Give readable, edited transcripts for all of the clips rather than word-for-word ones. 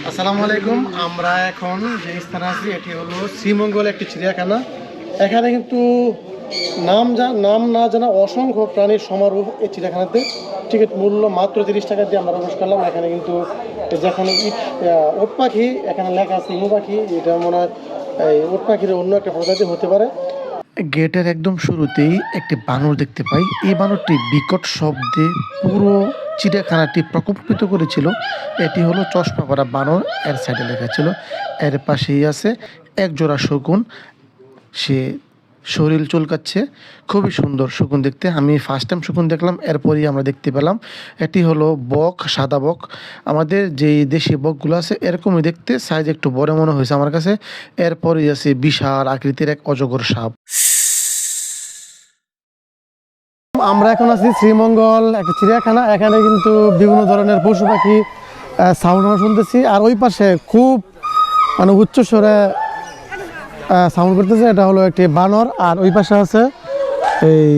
আসসালামু আলাইকুম। আমরা এখন যে স্থানে আছি এটি হলো শ্রীমঙ্গল একটি চিড়িয়াখানা। এখানে কিন্তু নাম না জানা অসংখ্য প্রাণীর সমারোহ এই চিড়িয়াখানাতে। টিকিট মূল্য মাত্র 30 টাকা দিয়ে আমরা প্রবেশ করলাম। এখানে কিন্তু যেখানে ওট পাখি এখানে লেখা আছে ইমু পাখি, এটা মনে হয় এই ওট পাখির অন্য একটা প্রজাতি হতে পারে। গেটের একদম শুরুতেই একটি বানর দেখতে পাই। এই বানরটি বিকট শব্দে পুরো চিড়িয়াখানাটি প্রকম্পিত করেছিল। এটি হলো চশমা পরা বানর, এর সাইডে লেখা ছিল। এর পাশেই আছে এক জোড়া শকুন, সে শরীর চুলকাচ্ছে। খুবই সুন্দর শকুন দেখতে। আমি ফার্স্ট টাইম শকুন দেখলাম, এরপরই আমরা দেখতে পেলাম এটি হলো বক, সাদা বক। আমাদের যেই দেশি বকগুলো আছে এরকমই দেখতে, সাইজ একটু বড় মনে হয়েছে আমার কাছে। এরপরই আছে বিশাল আকৃতির এক অজগর সাপ। আমরা এখন আছি শ্রীমঙ্গল একটা চিড়িয়াখানা। এখানে কিন্তু বিভিন্ন ধরনের পশু পাখি সাউন্ড আমরা শুনতেছি। আর ওই পাশে খুব মানে উচ্চ স্বরে সাউন্ড করতেছে, এটা হলো একটি বানর। আর ওই পাশে আছে এই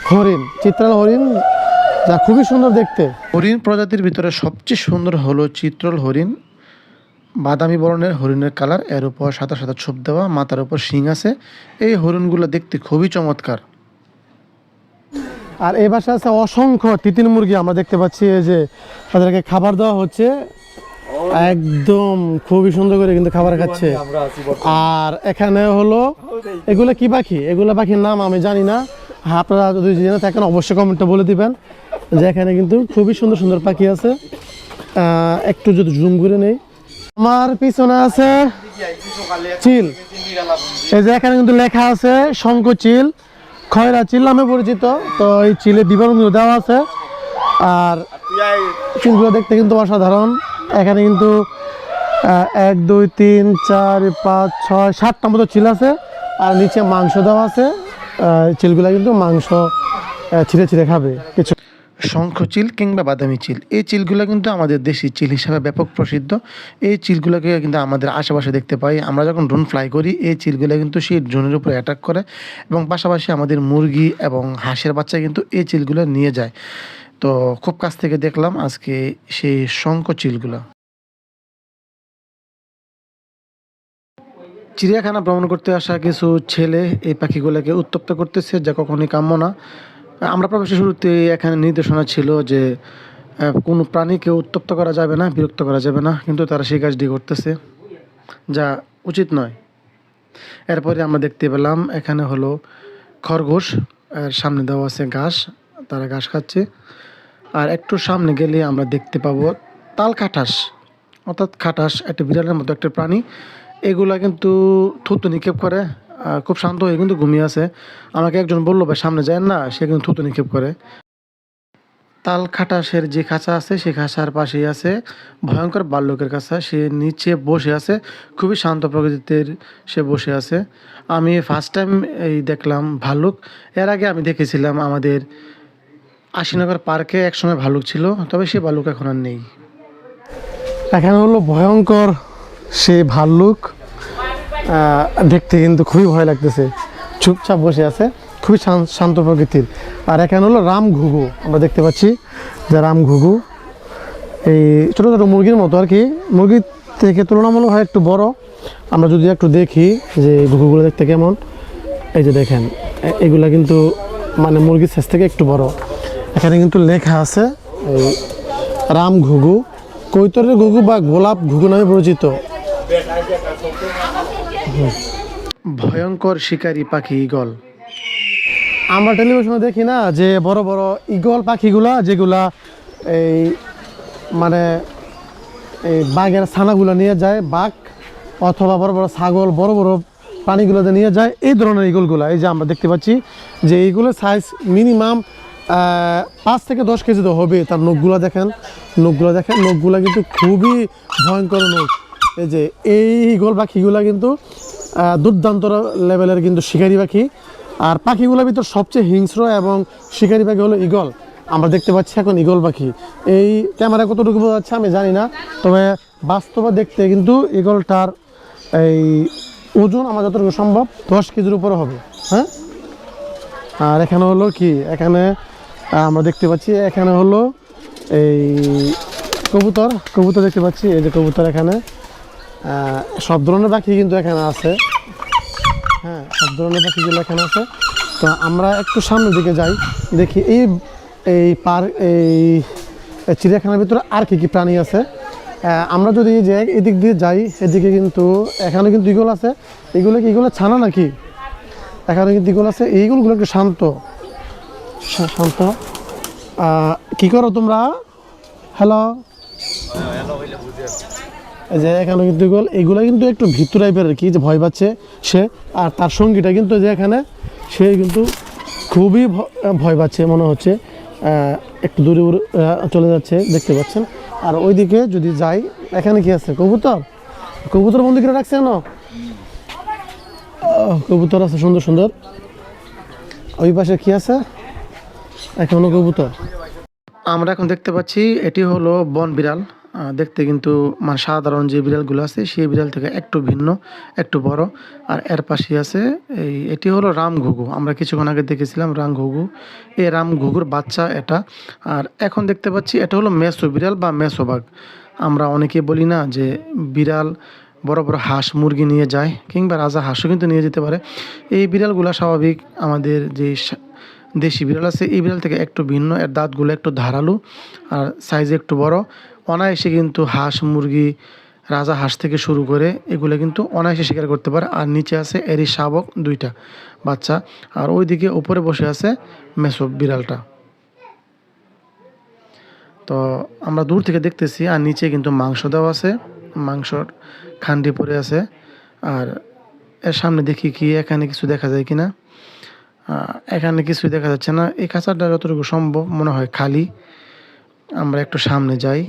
হরিণ, চিত্রাল হরিণ, যা খুবই সুন্দর দেখতে। হরিণ প্রজাতির ভিতরে সবচেয়ে সুন্দর হলো চিত্রল হরিণ। বাদামি বর্ণের হরিণের কালার, এর উপর সাদা সাদা ছোপ দেওয়া, মাথার উপর শিং আছে। এই হরিণগুলো দেখতে খুবই চমৎকার। আর এই বাসায় আছে অসংখ্য তিতির মুরগি। আমরা দেখতে পাচ্ছি এই যে তাদেরকে খাবার দেওয়া হচ্ছে, একদম খুবই সুন্দর করে কিন্তু খাবার খাচ্ছে। আর এখানে হলো এগুলো কি পাখি, এগুলো পাখির নাম আমি জানি না। আপনারা যদি জেনে থাকেন অবশ্যই কমেন্টে বলে দিবেন যে এখানে কিন্তু খুবই সুন্দর সুন্দর পাখি আছে। একটু যদি জুম করে নেই, আমার পিছনে আছে চিল। এই যে এখানে কিন্তু লেখা আছে শঙ্খচিল, খয়রা চিল নামে পরিচিত। তো এই চিলের বিবরণগুলো দেওয়া আছে। আর চিলগুলো দেখতে কিন্তু অসাধারণ। এখানে কিন্তু 1 2 3 4 5 6 7টা মতো চিল আছে। আর নিচে মাংস দেওয়া আছে। চিলগুলো কিন্তু মাংস ছিঁড়ে ছিঁড়ে খাবে। কিছু শঙ্খ চিল কিংবা বাদামি চিল, এই চিলগুলো কিন্তু আমাদের দেশি চিল হিসাবে ব্যাপক প্রসিদ্ধ। এই চিলগুলোকে কিন্তু আমাদের আশেপাশে দেখতে পাই। আমরা যখন ড্রোন ফ্লাই করি এই চিলগুলো কিন্তু সেই ড্রোনের উপরে অ্যাটাক করে, এবং পাশাপাশি আমাদের মুরগি এবং হাঁসের বাচ্চা কিন্তু এই চিলগুলো নিয়ে যায়। তো খুব কাছ থেকে দেখলাম আজকে সেই শঙ্খ চিলগুলো। চিড়িয়াখানা ভ্রমণ করতে আসা কিছু ছেলে এই পাখিগুলোকে উত্তপ্ত করতেছে, যা কখনোই কাম্য না। আমরা প্রবেশের শুরুতে এখানে নির্দেশনা ছিল যে কোনো প্রাণীকে উত্তপ্ত করা যাবে না, বিরক্ত করা যাবে না, কিন্তু তারা সেই কাজটি করতেছে, যা উচিত নয়। এরপরে আমরা দেখতে পেলাম এখানে হলো খরগোশ, এর সামনে দেওয়া আছে ঘাস, তারা ঘাস খাচ্ছে। আর একটু সামনে গেলে আমরা দেখতে পাবো তাল খাটাস, অর্থাৎ খাটাস, একটা বিড়ালের মতো একটা প্রাণী। এগুলা কিন্তু থুতু নিক্ষেপ করে, খুব শান্ত হয়ে কিন্তু ঘুমিয়ে আছে। আমাকে একজন বললো ভাই সামনে যায় না, সে কিন্তু থুতু নিক্ষেপ করে। তাল খাটাসের যে খাঁচা আছে সেই খাঁচার পাশেই আছে ভয়ঙ্কর ভাল্লুকের খাঁচা। সে নিচে বসে আছে, খুবই শান্ত প্রকৃতির সে বসে আছে। আমি ফার্স্ট টাইম এই দেখলাম ভাল্লুক। এর আগে আমি দেখেছিলাম আমাদের আশিনগর পার্কে একসময় ভাল্লুক ছিল, তবে সে ভাল্লুক এখন আর নেই। এখানে হলো ভয়ঙ্কর সে ভাল্লুক, দেখতে কিন্তু খুবই ভয় লাগতেছে। চুপচাপ বসে আছে, খুবই শান্ত প্রকৃতির। আর এখানে হলো রাম ঘুঘু, আমরা দেখতে পাচ্ছি যে রাম ঘুঘু এই ছোটো ছোটো মুরগির মতো আর কি, মুরগির থেকে তুলনামূলক হয় একটু বড়। আমরা যদি একটু দেখি যে ঘুঘুগুলো দেখতে কেমন, এই যে দেখেন এগুলা কিন্তু মানে মুরগির সাইজ থেকে একটু বড়। এখানে কিন্তু লেখা আছে এই রাম ঘুঘু, কৈতরের ঘুঘু বা গোলাপ ঘুঘু নামে পরিচিত। ভয়ঙ্কর শিকারী পাখি ঈগল। আমরা টেলিভিশনে দেখি না যে বড় বড় ঈগল পাখিগুলা, যেগুলা এই মানে এই বাঘের ছানাগুলো নিয়ে যায়, বাঘ অথবা বড় বড় ছাগল, বড় বড় প্রাণীগুলোতে নিয়ে যায়, এই ধরনের ঈগলগুলা। এই যে আমরা দেখতে পাচ্ছি যে এইগুলোর সাইজ মিনিমাম 5 থেকে 10 কেজি তো হবে। তার নখগুলো দেখেন, নখগুলো কিন্তু খুবই ভয়ঙ্কর নখ। এই যে এই ঈগল পাখিগুলা কিন্তু দুর্দান্ত লেভেলের কিন্তু শিকারি পাখি। আর পাখিগুলোর ভিতর সবচেয়ে হিংস্র এবং শিকারি পাখি হলো ঈগল। আমরা দেখতে পাচ্ছি এখন ঈগল পাখি। এই ক্যামেরা কতটুকু বোঝা যাচ্ছে আমি জানি না, তবে বাস্তবে দেখতে কিন্তু ঈগলটার এই ওজন আমার যতটুকু সম্ভব 10 কেজির উপরে হবে। হ্যাঁ, আর এখানে হলো কি, এখানে আমরা দেখতে পাচ্ছি এখানে হলো এই কবুতর কবুতর দেখতে পাচ্ছি, এই যে কবুতর এখানে সব ধরনের পাখি কিন্তু এখানে আছে। হ্যাঁ, সব ধরনের পাখিগুলো এখানে আছে। তো আমরা একটু সামনের দিকে যাই, দেখি এই এই চিড়িয়াখানার ভিতরে আর কি কি প্রাণী আছে। আমরা যদি যে এদিক দিয়ে যাই, এদিকে কিন্তু এখানে কিন্তু ইগল আছে। এগুলো ছানা নাকি? এখানে কিন্তু ইগল আছে। এইগুলো একটু শান্ত শান্ত। কি করো তোমরা? হ্যালো। এই যে এখানে কিন্তু এগুলো কিন্তু একটু ভীতু টাইপের আর কি, যে ভয় পাচ্ছে সে। আর তার সঙ্গীটা কিন্তু যে এখানে সে কিন্তু খুবই ভয় পাচ্ছে মনে হচ্ছে, একটু দূরে চলে যাচ্ছে দেখতে পাচ্ছেন। আর ওইদিকে যদি যাই, এখানে কি আছে? কবুতর। কবুতর বন্দি করে রাখছে কেন? কবুতর আছে সুন্দর সুন্দর। ওই পাশে কি আছে? এখনো কবুতর। আমরা এখন দেখতে পাচ্ছি এটি হলো বন বিড়াল। দেখতে কিন্তু মানে সাধারণ যে বিড়ালগুলো আছে সেই বিড়াল থেকে একটু ভিন্ন, একটু বড়। আর এর পাশে আছে এটি হলো রামঘুঘু। আমরা কিছুক্ষণ আগে দেখেছিলাম রামঘুঘু। এই রামঘুঘুর বাচ্চা এটা। আর এখন দেখতে পাচ্ছি এটা হলো মেসো বিড়াল বা মেসো বাঘ। আমরা অনেকে বলি না যে বিড়াল বড় বড় হাঁস মুরগি নিয়ে যায়, কিংবা রাজা হাঁসও কিন্তু নিয়ে যেতে পারে। এই বিড়ালগুলো স্বাভাবিক আমাদের যে দেশি বিড়াল আছে এই বিড়াল থেকে একটু ভিন্ন। এর দাঁতগুলো একটু ধারালো আর সাইজে একটু বড়। অনায়াসে কিন্তু হাঁস মুরগি, রাজা হাঁস থেকে শুরু করে এগুলো কিন্তু অনায়াসে শিকার করতে পারে। আর নিচে আছে এরই শাবক দুইটা বাচ্চা। আর ওইদিকে উপরে বসে আছে মেসো বিড়ালটা। তো আমরা দূর থেকে দেখতেছি। আর নিচে কিন্তু মাংস দেওয়া আছে, মাংসর খান্ডি পড়ে আছে। আর এর সামনে দেখি কি এখানে কিছু দেখা যায় কিনা। এখানে কিছুই দেখা যাচ্ছে না। এই খাঁচাটা যতটুকু সম্ভব মনে হয় খালি। আমরা একটু সামনে যাই,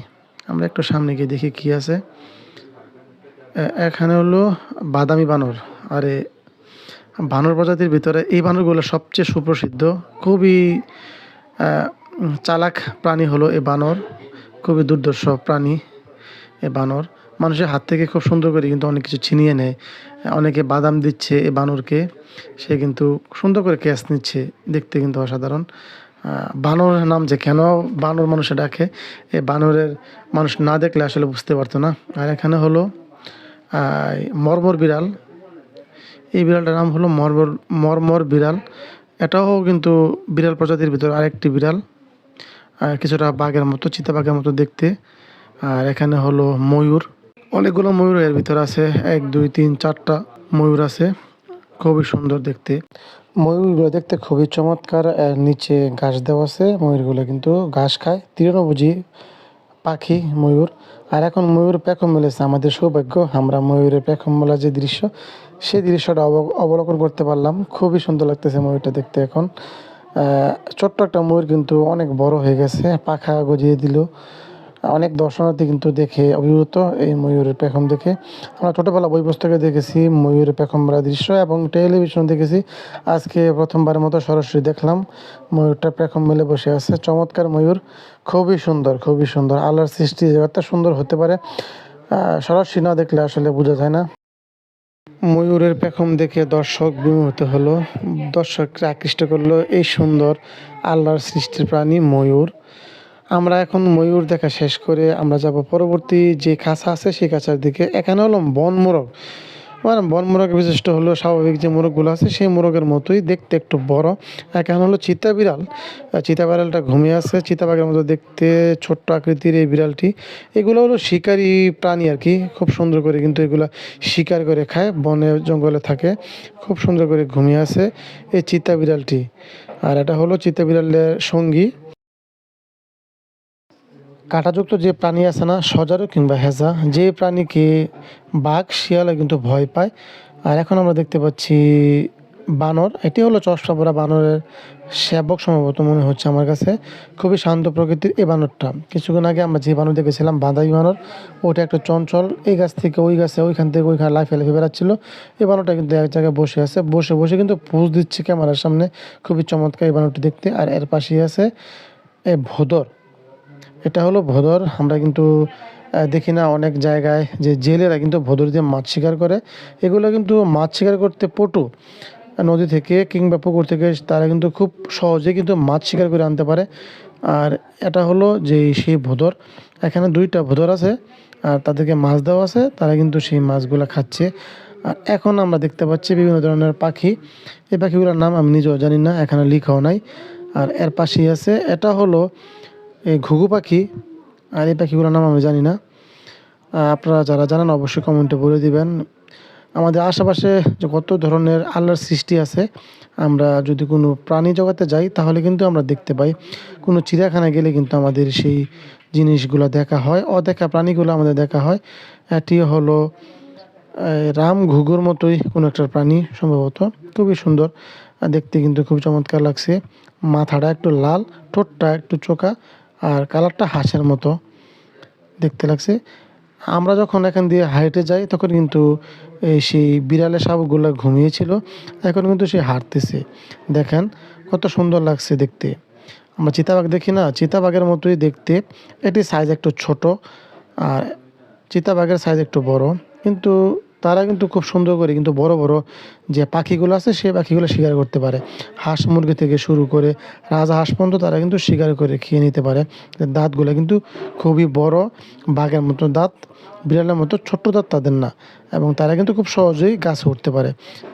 আমরা একটু সামনে গিয়ে দেখি কি আছে। এখানে হলো বাদামি বানর। আরে বানর প্রজাতির ভিতরে এই বানরগুলো সবচেয়ে সুপ্রসিদ্ধ। খুবই চালাক প্রাণী হলো এই বানর, খুবই দুর্ধর্ষ প্রাণী এ বানর। মানুষের হাত থেকে খুব সুন্দর করে কিন্তু অনেক কিছু ছিনিয়ে নেয়। অনেকে বাদাম দিচ্ছে এই বানরকে, সে কিন্তু সুন্দর করে ক্যাচ নিচ্ছে। দেখতে কিন্তু অসাধারণ। বানরের নাম যে কেন বানর মানুষে ডাকে, এই বানরের মানুষ না দেখলে আসলে বুঝতে পারতো না। আর এখানে হলো মরমর বিড়াল। এই বিড়ালটার নাম হলো মরমর বিড়াল। এটাও কিন্তু বিড়াল প্রজাতির ভিতর আরেকটি বিড়াল, কিছুটা বাঘের মতো, চিতাবাঘের মতো দেখতে। আর এখানে হলো ময়ূর। অনেকগুলো ময়ূর এর ভিতর আছে, 1 2 3 4টা ময়ূর আছে। খুবই সুন্দর দেখতে। ময়ূরগুলো দেখতে খুবই চমৎকার। এর নিচে ঘাস দেওয়া আছে। ময়ূরগুলো কিন্তু ঘাস খায়, তৃণভোজী পাখি ময়ূর। আর এখন ময়ূর পেখম মেলেছে। আমাদের সৌভাগ্য, আমরা ময়ূরের পেখম মেলা যে দৃশ্য, সেই দৃশ্যটা অবলোকন করতে পারলাম। খুবই সুন্দর লাগতেছে ময়ূরটা দেখতে। এখন ছোট্ট একটা ময়ূর কিন্তু অনেক বড় হয়ে গেছে, পাখা গজিয়ে দিল। অনেক দর্শনার্থী কিন্তু দেখে অভিভূত এই ময়ূরের পেখম দেখে। আমরা ছোটোবেলা বই পুস্তকে দেখেছি ময়ূরের পেখম মেলা দৃশ্য, এবং টেলিভিশন দেখেছি। আজকে প্রথমবারের মতো সরাসরি দেখলাম ময়ূরটা পেখম মেলে বসে আছে। চমৎকার ময়ূর, খুবই সুন্দর, খুবই সুন্দর। আল্লাহর সৃষ্টি যে এত সুন্দর হতে পারে সরাসরি না দেখলে আসলে বোঝা যায় না। ময়ূরের পেখম দেখে দর্শক বিমোহিত হলো, দর্শককে আকৃষ্ট করলো এই সুন্দর আল্লাহর সৃষ্টির প্রাণী ময়ূর। আমরা এখন ময়ূর দেখা শেষ করে আমরা যাব পরবর্তী যে খাঁচা আছে সেই খাঁচার দিকে। এখানে হলো বন মোরগ। মানে বন মোরগের বিশিষ্ট হলো স্বাভাবিক যে মোরগগুলো আছে সেই মোরগের মতোই দেখতে, একটু বড়। এখানে হলো চিতা বিড়াল। চিতা বিড়ালটা ঘুমিয়ে আছে, চিতাবাঘের মতো দেখতে, ছোট্ট আকৃতির এই বিড়ালটি। এগুলো হলো শিকারী প্রাণী আর কি, খুব সুন্দর করে কিন্তু এগুলো শিকার করে খায়, বনে জঙ্গলে থাকে। খুব সুন্দর করে ঘুমিয়ে আছে এই চিতা বিড়ালটি। আর এটা হলো চিতা বিড়ালের সঙ্গী। কাঁটাযুক্ত যে প্রাণী আছে না, সজারু কিংবা হেজা, যে প্রাণীকে বাঘ শিয়ালে কিন্তু ভয় পায়। আর এখন আমরা দেখতে পাচ্ছি বানর। এটি হলো চশমা পরা বানরের সেবক সম্ভবত মনে হচ্ছে আমার কাছে। খুবই শান্ত প্রকৃতির এই বানরটা। কিছুক্ষণ আগে আমরা যে বানর দেখেছিলাম বাদামি বানর, ওটা একটু চঞ্চল, এই গাছ থেকে ওই গাছে, ওইখান থেকে ওইখানে লাফিয়ে লাফিয়ে বেড়াচ্ছিল। এই বানরটা কিন্তু এক জায়গায় বসে আছে, বসে বসে কিন্তু পোজ দিচ্ছে ক্যামেরার সামনে। খুবই চমৎকার এই বানরটি দেখতে। আর এর পাশেই আছে ভোদর। এটা হলো ভোদর। আমরা কিন্তু দেখি না অনেক জায়গায় যে জেলেরা কিন্তু ভোদর দিয়ে মাছ শিকার করে। এগুলো কিন্তু মাছ শিকার করতে পটু। নদী থেকে কিংবা পুকুর থেকে তারা কিন্তু খুব সহজে কিন্তু মাছ শিকার করে আনতে পারে। আর এটা হলো যে সেই ভোঁদর, এখানে 2টা ভোঁদর আছে আর তাদেরকে মাছ দেওয়া আছে, তারা কিন্তু সেই মাছগুলো খাচ্ছে। আর এখন আমরা দেখতে পাচ্ছি বিভিন্ন ধরনের পাখি, এই পাখিগুলোর নাম আমি নিজেও জানি না, এখানে লেখাও নাই। আর এর পাশেই আছে, এটা হলো এই ঘুঘু পাখি, আর এই পাখিগুলোর নাম আমি জানি না। আপনারা যারা জানেন অবশ্যই কমেন্টে বলে দিবেন। আমাদের আশেপাশে যে কত ধরনের আল্লাহর সৃষ্টি আছে, আমরা যদি কোনো প্রাণী জগতে যাই তাহলে কিন্তু আমরা দেখতে পাই। কোনো চিড়িয়াখানায় গেলে কিন্তু আমাদের সেই জিনিসগুলো দেখা হয়, অদেখা প্রাণীগুলো আমাদের দেখা হয়। এটি হলো রাম ঘুঘুর মতোই কোনো একটা প্রাণী সম্ভবত, খুবই সুন্দর দেখতে, কিন্তু খুব চমৎকার লাগছে। মাথাটা একটু লাল, ঠোঁটটা একটু চোখা, আর কালারটা হাঁসের মতো দেখতে লাগছে। আমরা যখন এখান দিয়ে হাইটে যাই তখন কিন্তু সেই বিড়ালের শাবকগুলো ঘুমিয়েছিল, এখন কিন্তু সে হাঁটতেছে। দেখেন কত সুন্দর লাগছে দেখতে। আমরা চিতাবাঘ দেখি না, চিতাবাঘের মতোই দেখতে, এটি সাইজ একটু ছোট আর চিতাবাঘের সাইজ একটু বড়, কিন্তু তারা কিন্তু খুব সুন্দর করে কিন্তু বড় বড় যে পাখিগুলো আছে সেই পাখিগুলো শিকার করতে পারে। হাঁস মুরগি থেকে শুরু করে রাজহাঁস পর্যন্ত তারা কিন্তু শিকার করে খেয়ে নিতে পারে। দাঁতগুলো কিন্তু খুবই বড়, বাঘের মতো দাঁত, বিড়ালের মতো ছোট্ট দাঁত তাদের না, এবং তারা কিন্তু খুব সহজেই গাছে উঠতে পারে।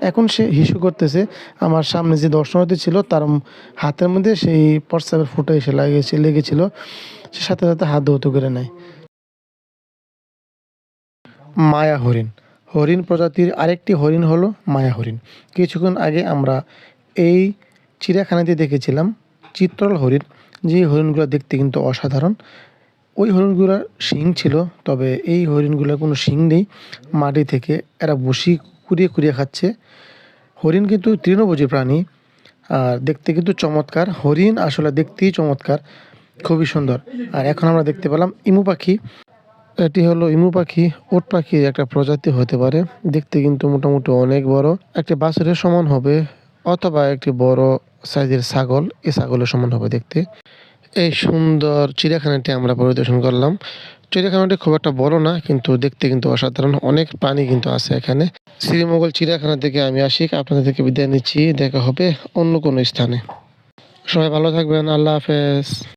এখন সে হিসু করতেছে, আমার সামনে যে দর্শনার্থী ছিল তার হাতের মধ্যে সেই প্রস্রাবের ফুটা এসে লেগেছিল, সে সাথে সাথে হাত ধৌত করে নেয়। মায়া হরিণ, হরিণ প্রজাতির আরেকটি হরিণ হলো মায়া হরিণ। কিছুক্ষণ আগে আমরা এই চিড়িয়াখানাতে দেখেছিলাম চিত্রল হরিণ, যে হরিণগুলো দেখতে কিন্তু অসাধারণ। ওই হরিণগুলোর শিং ছিল, তবে এই হরিণগুলোর কোনো শিং নেই। মাটি থেকে এরা বসি কুড়িয়ে কুড়িয়ে খাচ্ছে। হরিণ কিন্তু তৃণভোজী প্রাণী, আর দেখতে কিন্তু চমৎকার। হরিণ আসলে দেখতেই চমৎকার, খুবই সুন্দর। আর এখন আমরা দেখতে পেলাম ইমু পাখি, এটি হলো ইমু পাখি, ওট পাখির একটা প্রজাতি হতে পারে। দেখতে কিন্তু মোটামুটি অনেক বড়, একটি বাছুরের সমান হবে, অথবা একটি বড় সাইজের ছাগল, এই ছাগলের সমান হবে দেখতে। এই সুন্দর চিড়িয়াখানাটি আমরা পরিদর্শন করলাম। চিড়িয়াখানাটি খুব একটা বড় না, কিন্তু দেখতে কিন্তু অসাধারণ, অনেক প্রাণী কিন্তু আছে এখানে। শ্রীমঙ্গল চিড়িয়াখানা থেকে আমি আশিক আপনাদের থেকে বিদায় নিচ্ছি, দেখা হবে অন্য কোনো স্থানে। সবাই ভালো থাকবেন, আল্লাহ হাফেজ।